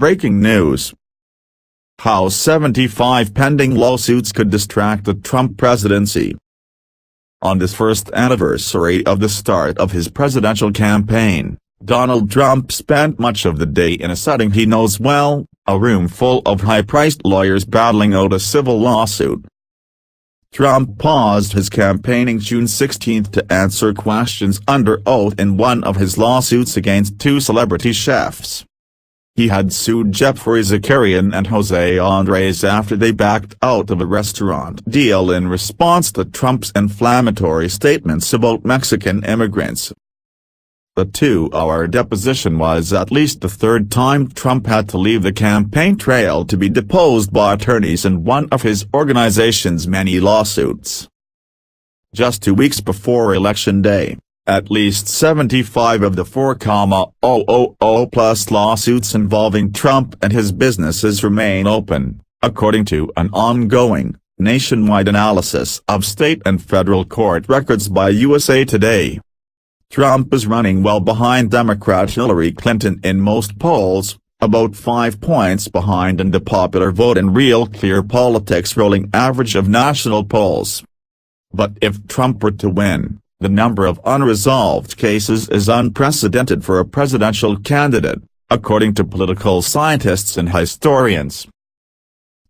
breaking news. How 75 pending lawsuits could distract the Trump presidency. On this first anniversary of the start of his presidential campaign, Donald Trump spent much of the day in a setting he knows well, a room full of high-priced lawyers battling out a civil lawsuit. Trump paused his campaigning June 16 to answer questions under oath in one of his lawsuits against two celebrity chefs. He had sued Jeffrey Zakarian and Jose Andres after they backed out of a restaurant deal in response to Trump's inflammatory statements about Mexican immigrants. The 2-hour deposition was at least the third time Trump had to leave the campaign trail to be deposed by attorneys in one of his organization's many lawsuits. Just 2 weeks before Election Day, at least 75 of the 4,000+ lawsuits involving Trump and his businesses remain open, according to an ongoing, nationwide analysis of state and federal court records by USA Today. Trump is running well behind Democrat Hillary Clinton in most polls, about 5 points behind in the popular vote and Real Clear Politics rolling average of national polls. But if Trump were to win, the number of unresolved cases is unprecedented for a presidential candidate, according to political scientists and historians.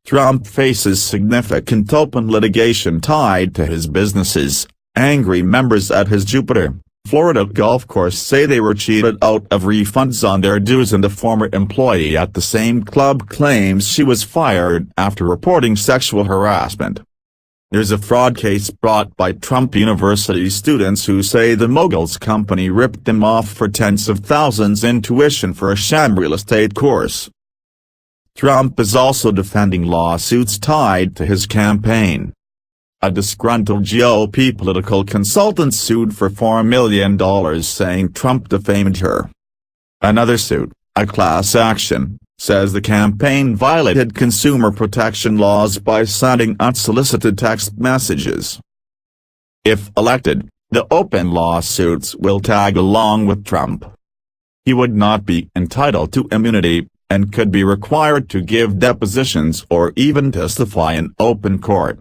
Trump faces significant open litigation tied to his businesses. Angry members at his Jupiter, Florida golf course say they were cheated out of refunds on their dues, and a former employee at the same club claims she was fired after reporting sexual harassment. There's a fraud case brought by Trump University students who say the mogul's company ripped them off for tens of thousands in tuition for a sham real estate course. Trump is also defending lawsuits tied to his campaign. A disgruntled GOP political consultant sued for $4 million saying Trump defamed her. Another suit, a class action, says the campaign violated consumer protection laws by sending unsolicited text messages. If elected, the open lawsuits will tag along with Trump. He would not be entitled to immunity, and could be required to give depositions or even testify in open court.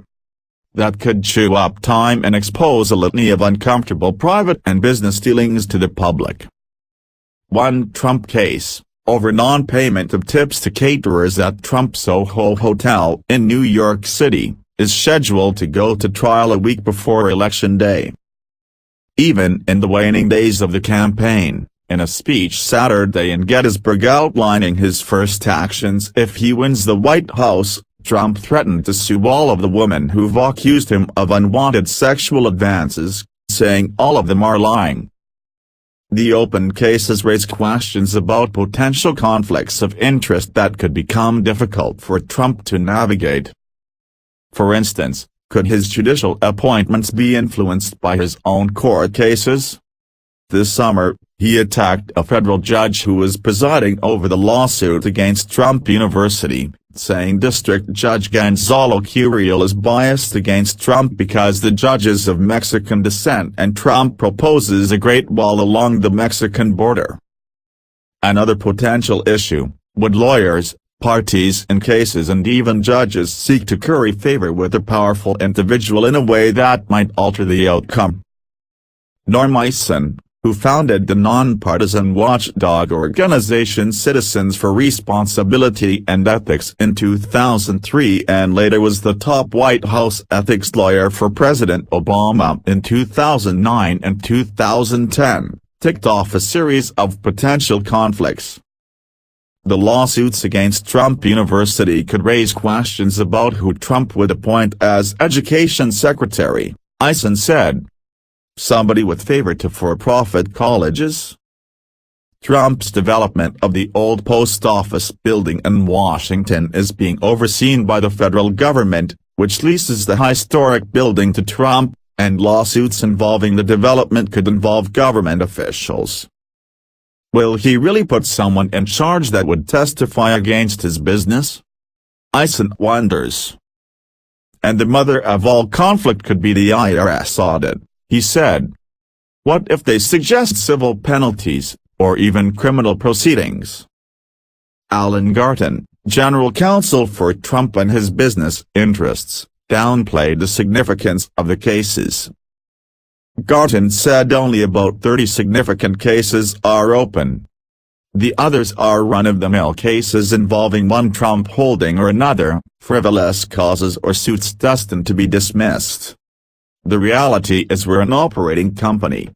That could chew up time and expose a litany of uncomfortable private and business dealings to the public. One Trump case, over non-payment of tips to caterers at Trump's Soho Hotel in New York City, is scheduled to go to trial a week before Election Day. Even in the waning days of the campaign, in a speech Saturday in Gettysburg outlining his first actions if he wins the White House, Trump threatened to sue all of the women who've accused him of unwanted sexual advances, saying all of them are lying. The open cases raise questions about potential conflicts of interest that could become difficult for Trump to navigate. For instance, could his judicial appointments be influenced by his own court cases? This summer, he attacked a federal judge who was presiding over the lawsuit against Trump University, saying District Judge Gonzalo Curiel is biased against Trump because the judge is of Mexican descent and Trump proposes a Great Wall along the Mexican border. Another potential issue, would lawyers, parties in cases and even judges seek to curry favor with a powerful individual in a way that might alter the outcome? Norm Eisen, who founded the nonpartisan watchdog organization Citizens for Responsibility and Ethics in 2003 and later was the top White House ethics lawyer for President Obama in 2009 and 2010, ticked off a series of potential conflicts. The lawsuits against Trump University could raise questions about who Trump would appoint as education secretary, Eisen said. Somebody with favor to for-profit colleges? Trump's development of the old post office building in Washington is being overseen by the federal government, which leases the historic building to Trump, and lawsuits involving the development could involve government officials. Will he really put someone in charge that would testify against his business? Eisen wonders. And the mother of all conflict could be the IRS audit, he said. What if they suggest civil penalties, or even criminal proceedings? Alan Garton, general counsel for Trump and his business interests, downplayed the significance of the cases. Garton said only about 30 significant cases are open. The others are run-of-the-mill cases involving one Trump holding or another, frivolous causes or suits destined to be dismissed. The reality is we're an operating company.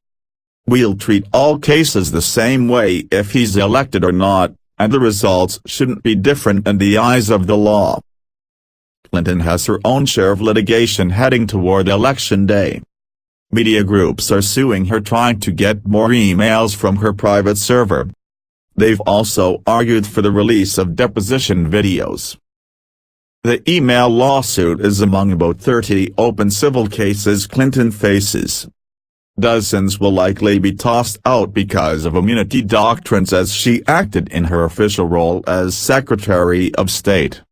We'll treat all cases the same way if he's elected or not, and the results shouldn't be different in the eyes of the law. Clinton has her own share of litigation heading toward Election Day. Media groups are suing her trying to get more emails from her private server. They've also argued for the release of deposition videos. The email lawsuit is among about 30 open civil cases Clinton faces. Dozens will likely be tossed out because of immunity doctrines as she acted in her official role as Secretary of State.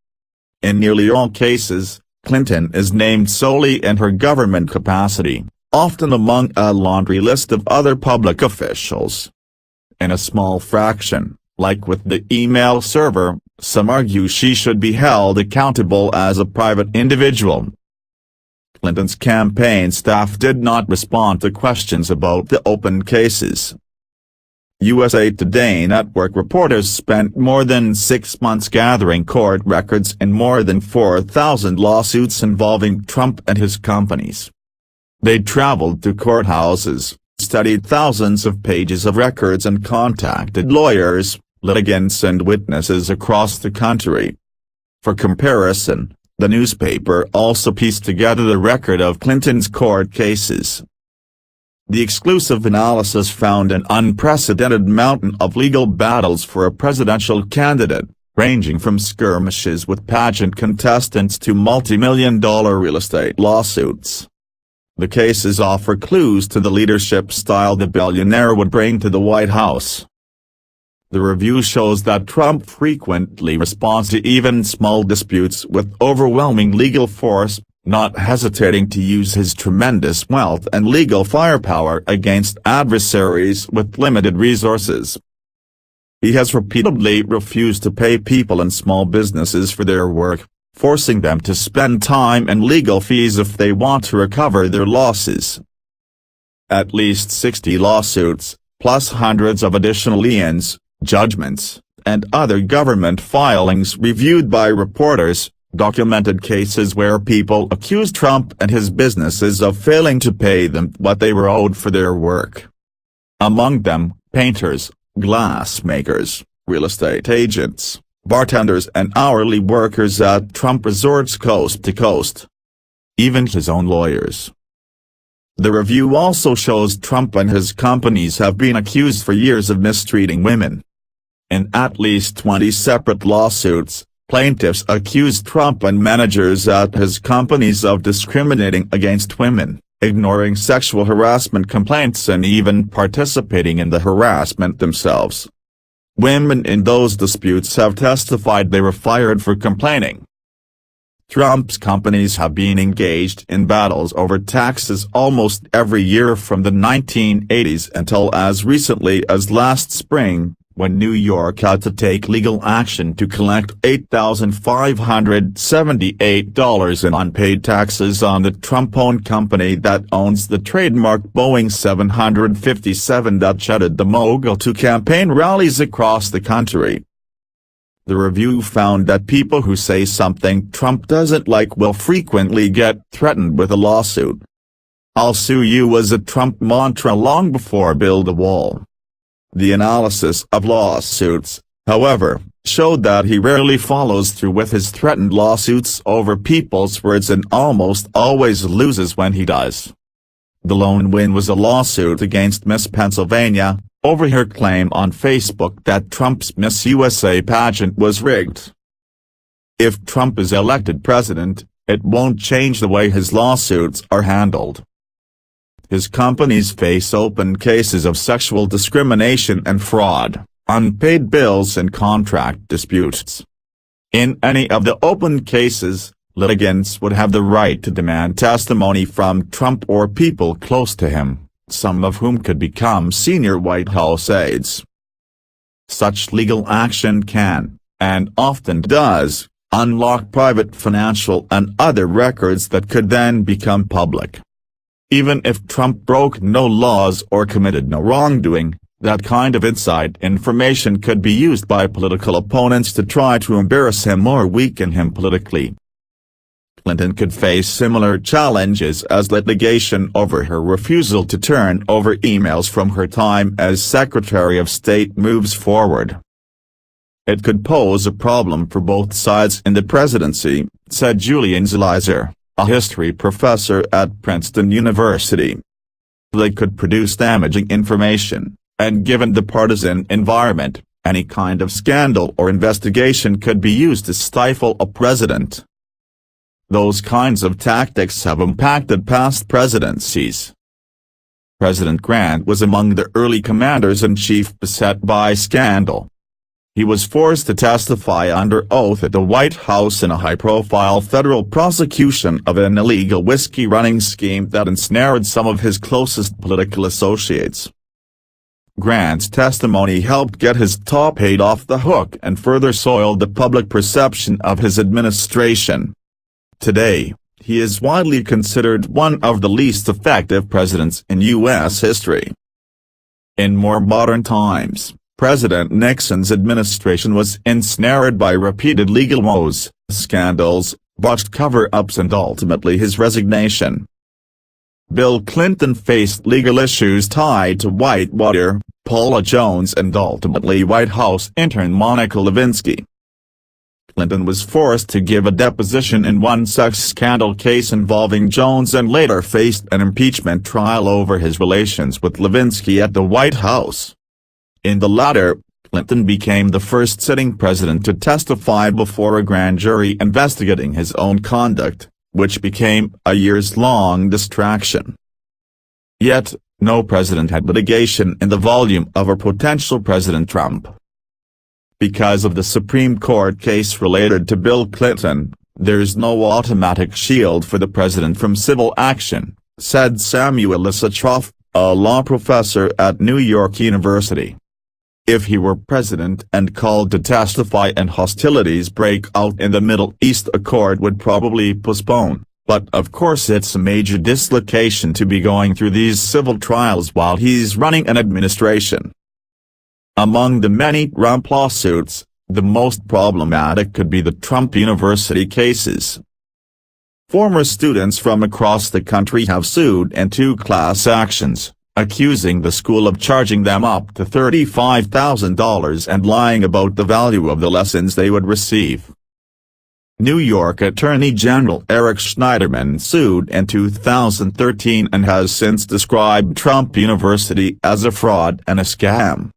In nearly all cases, Clinton is named solely in her government capacity, often among a laundry list of other public officials. In a small fraction, like with the email server, some argue she should be held accountable as a private individual. Clinton's campaign staff did not respond to questions about the open cases. USA Today network reporters spent more than 6 months gathering court records in more than 4,000 lawsuits involving Trump and his companies. They traveled to courthouses, studied thousands of pages of records and contacted lawyers, litigants and witnesses across the country. For comparison, the newspaper also pieced together the record of Clinton's court cases. The exclusive analysis found an unprecedented mountain of legal battles for a presidential candidate, ranging from skirmishes with pageant contestants to multi-million-dollar real estate lawsuits. The cases offer clues to the leadership style the billionaire would bring to the White House. The review shows that Trump frequently responds to even small disputes with overwhelming legal force, not hesitating to use his tremendous wealth and legal firepower against adversaries with limited resources. He has repeatedly refused to pay people and small businesses for their work, forcing them to spend time and legal fees if they want to recover their losses. At least 60 lawsuits, plus hundreds of additional liens, judgments, and other government filings reviewed by reporters, documented cases where people accused Trump and his businesses of failing to pay them what they were owed for their work. Among them, painters, glassmakers, real estate agents, bartenders and hourly workers at Trump resorts coast to coast. Even his own lawyers. The review also shows Trump and his companies have been accused for years of mistreating women. In at least 20 separate lawsuits, plaintiffs accused Trump and managers at his companies of discriminating against women, ignoring sexual harassment complaints and even participating in the harassment themselves. Women in those disputes have testified they were fired for complaining. Trump's companies have been engaged in battles over taxes almost every year from the 1980s until as recently as last spring, when New York had to take legal action to collect $8,578 in unpaid taxes on the Trump-owned company that owns the trademark Boeing 757 that jetted the mogul to campaign rallies across the country. The review found that people who say something Trump doesn't like will frequently get threatened with a lawsuit. "I'll sue you" was a Trump mantra long before "build a wall." The analysis of lawsuits, however, showed that he rarely follows through with his threatened lawsuits over people's words and almost always loses when he does. The lone win was a lawsuit against Miss Pennsylvania, over her claim on Facebook that Trump's Miss USA pageant was rigged. If Trump is elected president, it won't change the way his lawsuits are handled. His companies face open cases of sexual discrimination and fraud, unpaid bills and contract disputes. In any of the open cases, litigants would have the right to demand testimony from Trump or people close to him, some of whom could become senior White House aides. Such legal action can, and often does, unlock private financial and other records that could then become public. Even if Trump broke no laws or committed no wrongdoing, that kind of inside information could be used by political opponents to try to embarrass him or weaken him politically. Clinton could face similar challenges as litigation over her refusal to turn over emails from her time as Secretary of State moves forward. It could pose a problem for both sides in the presidency, said Julian Zelizer, a history professor at Princeton University. They could produce damaging information, and given the partisan environment, any kind of scandal or investigation could be used to stifle a president. Those kinds of tactics have impacted past presidencies. President Grant was among the early commanders-in-chief beset by scandal. He was forced to testify under oath at the White House in a high-profile federal prosecution of an illegal whiskey-running scheme that ensnared some of his closest political associates. Grant's testimony helped get his top aide off the hook and further soiled the public perception of his administration. Today, he is widely considered one of the least effective presidents in U.S. history. In more modern times, President Nixon's administration was ensnared by repeated legal woes, scandals, botched cover-ups and ultimately his resignation. Bill Clinton faced legal issues tied to Whitewater, Paula Jones and ultimately White House intern Monica Lewinsky. Clinton was forced to give a deposition in one sex scandal case involving Jones and later faced an impeachment trial over his relations with Lewinsky at the White House. In the latter, Clinton became the first sitting president to testify before a grand jury investigating his own conduct, which became a years-long distraction. Yet, no president had litigation in the volume of a potential President Trump. Because of the Supreme Court case related to Bill Clinton, there's no automatic shield for the president from civil action, said Samuel Lisachoff, a law professor at New York University. If he were president and called to testify and hostilities break out in the Middle East, a court would probably postpone, but of course it's a major dislocation to be going through these civil trials while he's running an administration. Among the many Trump lawsuits, the most problematic could be the Trump University cases. Former students from across the country have sued in 2 class actions, accusing the school of charging them up to $35,000 and lying about the value of the lessons they would receive. New York Attorney General Eric Schneiderman sued in 2013 and has since described Trump University as a fraud and a scam.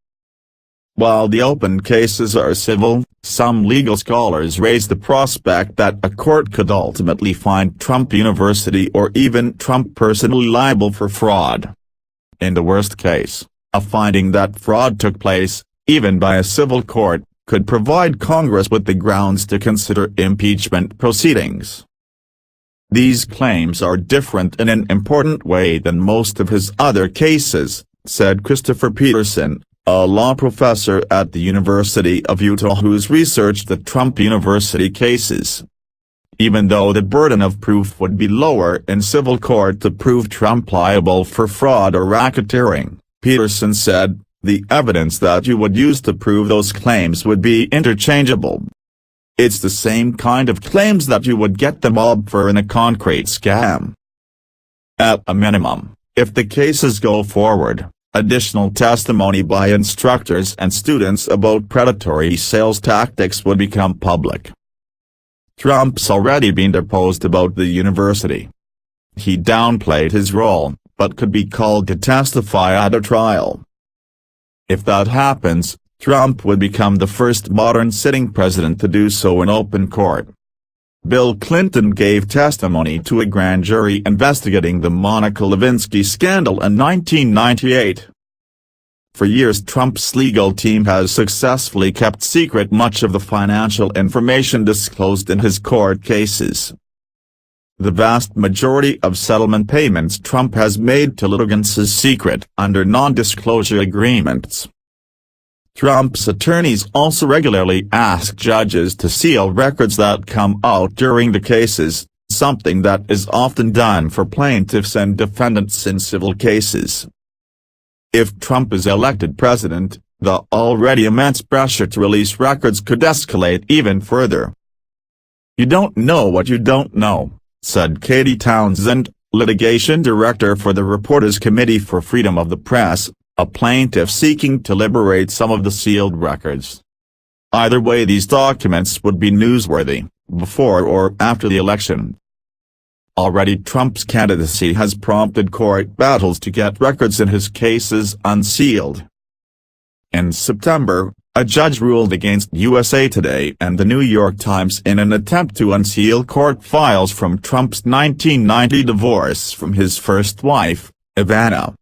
While the open cases are civil, some legal scholars raise the prospect that a court could ultimately find Trump University or even Trump personally liable for fraud. In the worst case, a finding that fraud took place, even by a civil court, could provide Congress with the grounds to consider impeachment proceedings. These claims are different in an important way than most of his other cases, said Christopher Peterson, a law professor at the University of Utah who's researched the Trump University cases. Even though the burden of proof would be lower in civil court to prove Trump liable for fraud or racketeering, Peterson said, the evidence that you would use to prove those claims would be interchangeable. It's the same kind of claims that you would get the mob for in a concrete scam. At a minimum, if the cases go forward, additional testimony by instructors and students about predatory sales tactics would become public. Trump's already been deposed about the university. He downplayed his role, but could be called to testify at a trial. If that happens, Trump would become the first modern sitting president to do so in open court. Bill Clinton gave testimony to a grand jury investigating the Monica Lewinsky scandal in 1998. For years Trump's legal team has successfully kept secret much of the financial information disclosed in his court cases. The vast majority of settlement payments Trump has made to litigants is secret under non-disclosure agreements. Trump's attorneys also regularly ask judges to seal records that come out during the cases, something that is often done for plaintiffs and defendants in civil cases. If Trump is elected president, the already immense pressure to release records could escalate even further. "You don't know what you don't know," said Katie Townsend, litigation director for the Reporters Committee for Freedom of the Press, a plaintiff seeking to liberate some of the sealed records. Either way, these documents would be newsworthy, before or after the election. Already Trump's candidacy has prompted court battles to get records in his cases unsealed. In September, a judge ruled against USA Today and the New York Times in an attempt to unseal court files from Trump's 1990 divorce from his first wife, Ivana.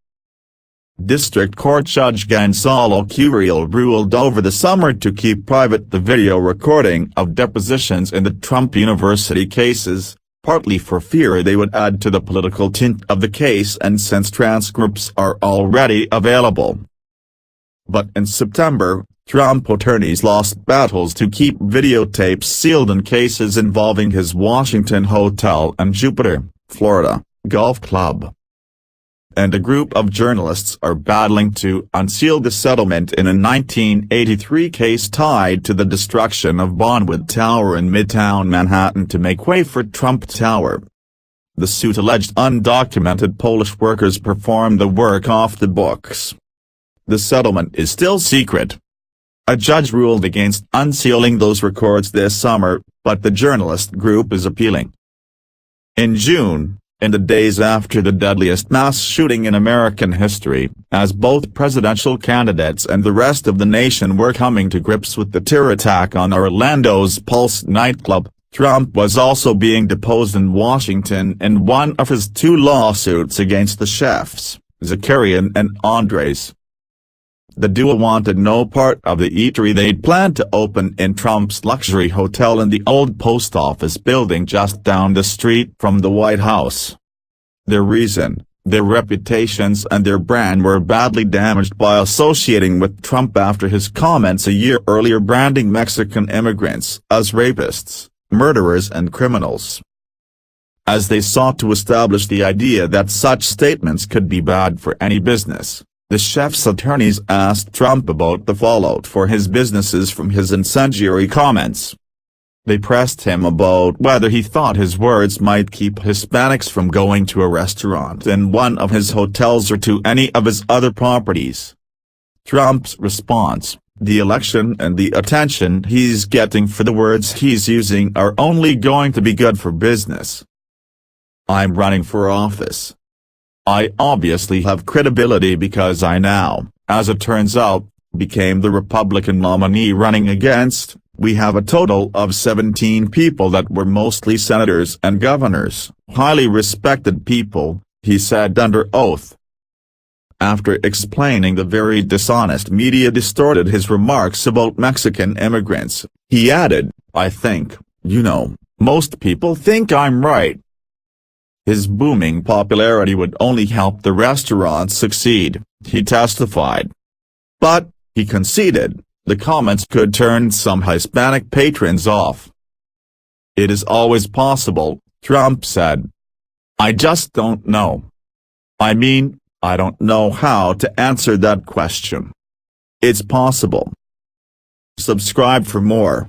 District Court Judge Gonzalo Curiel ruled over the summer to keep private the video recording of depositions in the Trump University cases, partly for fear they would add to the political tint of the case and since transcripts are already available. But in September, Trump attorneys lost battles to keep videotapes sealed in cases involving his Washington hotel and Jupiter, Florida, golf club. And a group of journalists are battling to unseal the settlement in a 1983 case tied to the destruction of Bonwood Tower in Midtown Manhattan to make way for Trump Tower. The suit alleged undocumented Polish workers performed the work off the books. The settlement is still secret. A judge ruled against unsealing those records this summer, but the journalist group is appealing. In June, in the days after the deadliest mass shooting in American history, as both presidential candidates and the rest of the nation were coming to grips with the terror attack on Orlando's Pulse nightclub, Trump was also being deposed in Washington in one of his two lawsuits against the chefs, Zakarian and Andres. The duo wanted no part of the eatery they'd planned to open in Trump's luxury hotel in the old post office building just down the street from the White House. Their reason, their reputations and their brand were badly damaged by associating with Trump after his comments a year earlier branding Mexican immigrants as rapists, murderers and criminals. As they sought to establish the idea that such statements could be bad for any business, the chef's attorneys asked Trump about the fallout for his businesses from his incendiary comments. They pressed him about whether he thought his words might keep Hispanics from going to a restaurant in one of his hotels or to any of his other properties. Trump's response, the election and the attention he's getting for the words he's using are only going to be good for business. "I'm running for office. I obviously have credibility because I now, as it turns out, became the Republican nominee running against. We have a total of 17 people that were mostly senators and governors, highly respected people," he said under oath. After explaining the very dishonest media distorted his remarks about Mexican immigrants, he added, "I think, most people think I'm right." His booming popularity would only help the restaurant succeed, he testified. But, he conceded, the comments could turn some Hispanic patrons off. "It is always possible," Trump said. "I just don't know. I mean, I don't know how to answer that question. It's possible." Subscribe for more.